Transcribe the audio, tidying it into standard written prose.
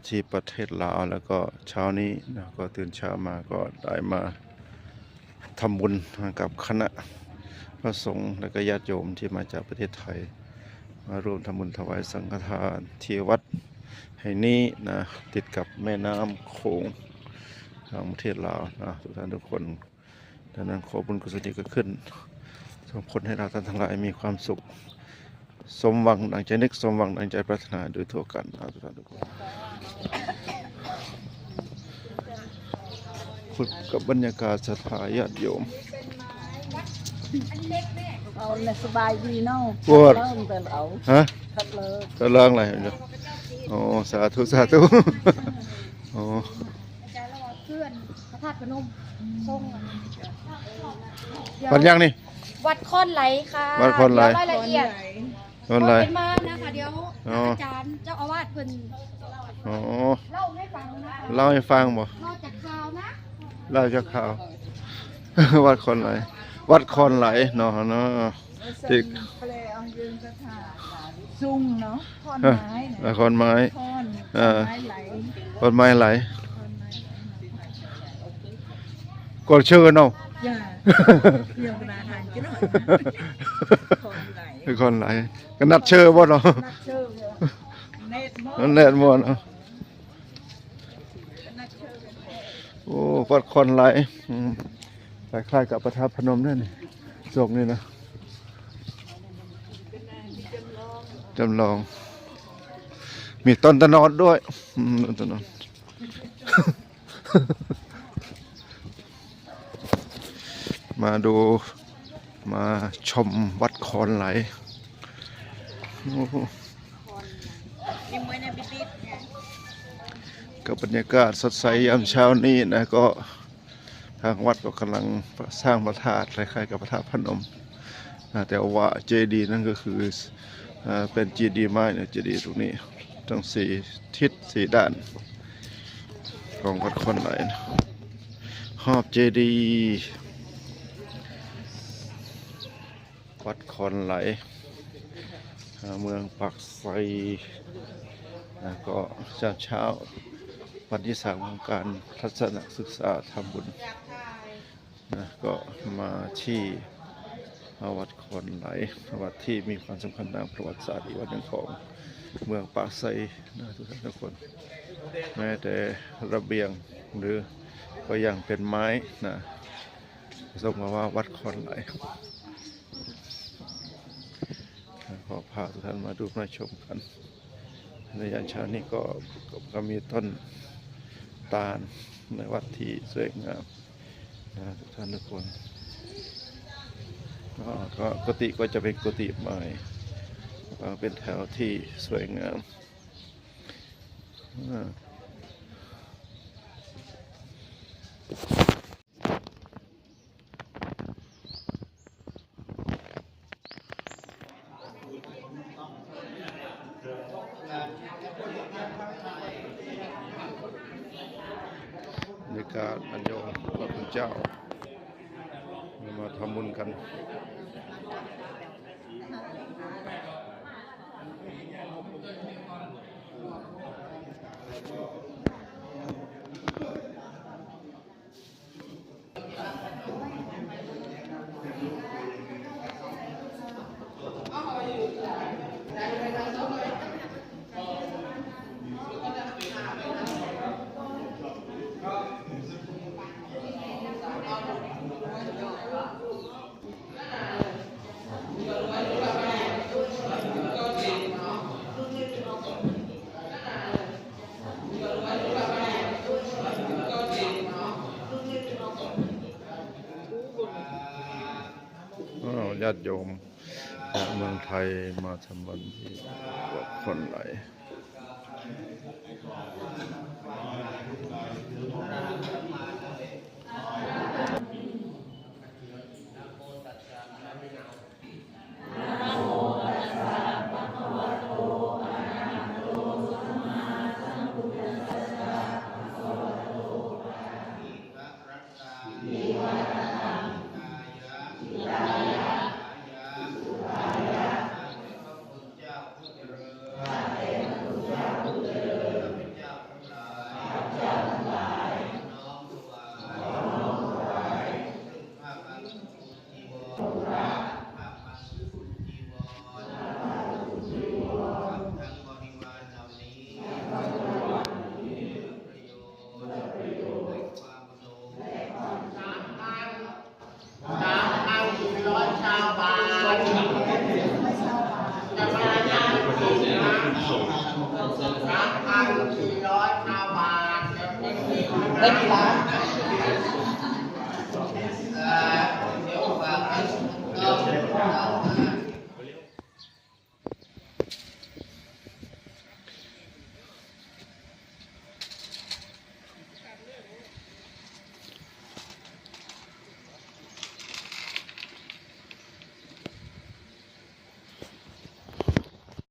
ที่ประเทศลาวแล้วก็เช้านี้นะก็ตื่นเช้ามาก็ได้มาทำบุญกับคณะพระสงฆ์และก็ญาติโยมที่มาจากประเทศไทยมาร่วมทำบุญถวายสังฆทานที่วัดแห่งนี้นะติดกับแม่น้ำโขงทางประเทศลาวนะทุกท่านทุกคนดังนั้นขอบุญกุศลนี้ก็ขึ้นส่งผลให้เราท่านทั้งหลายมีความสุขสมหวังดังใจนึกสมหวังดังใจปรารถนาโดยทั่วกันนะทุกท่านทุกคนฝึกกับบรรยากาศศรัทธาญาติโยมเอาเลยสบายดีเนาะ ปวด เริ่มแต่เอา ฮะ ทัดเลย ตะเลิงอะไรเนี่ยโอ้สาธุสาธุโอ้ ใจระหว่างเพื่อนพระธาตุพนมทรงปันยังนี่ วัดค้อนไหลค่ะ วัดค้อนไหล เดี๋ยวรายละเอียด ปันอะไร เป็นมานะคะเดี๋ยวอาจารย์เจ้าอาวาสเพิ่น อ๋อ เล่าให้ฟังนะ เล่าให้ฟังบ่ นอกจากข่าวนะ เล่าจากข่าว วัดคอนไหลวัดคอนไหลเนาะเนาะที่ แปลเอายืนกระถาซุ่งเนาะท่อนไม้ ละ นะ ครไม้ ท่อน เออ ไม้ไหล ต้นไม้ไหล ท่อนไม้ไหล กดชื่อเนาะ อย่าเพียงกระดาษทานจะหน่อยท่อนไหล คอนไหลก็นัดชื่อบ่เนาะ นักเชื่อเน็ตมอ นั่นแหละบ่เนาะ นักเชื่อ โอ้วัดคอนไหลคล้ายๆกับพระธาตุพนมนั่นนี่โศกนี่นะจำลองมีต้นตะนอดด้วยต้นตะนอด มาดูมาชมวัดคอนไหลโอ้โห กินไว้ในบิดไง กับบรรยากาศสดใสยามเช้านี้นะก็ทางวัดก็กำลังสร้างพระธาตุคล้ายๆกับพระธาตุพนมแต่ว่าเจดีย์นั่นก็คือเป็นเจดีย์ไม้เนี่ยเจดีย์ตรงนี้ทั้งสี่ทิศสี่ด้านของวัดคอนไหลนะหอบเจดีย์วัดคอนไหลเมืองปักไซก็เช้าวันที่3ของการทัศนศึกษาทำบุญนะก็มาที่วัดคอนไหลวัดที่มีความสำคัญทางประวัติศาสตร์อีกวัดหนึ่งของเมืองปากไซนะทุกท่านทุกคนแม้แต่ระเบียงหรือก็ยังเป็นไม้นะส่งมาว่าวัดคอนไหลขอพาทุกท่านมาดูมาชมกันในยามเช้านี้ก็มีต้นตาลในวัดที่สวยงามนะทุกท่านทุกคนก็กุฏิก็จะเป็นกุฏิไม้เป็นแถวที่สวยงามในการอัญเชิญพระคุณเจ้ามาทำบุญกันญาติโยมจากเมืองไทยมาทำบุญที่วัดคอนไหล ได้กี่ล้าน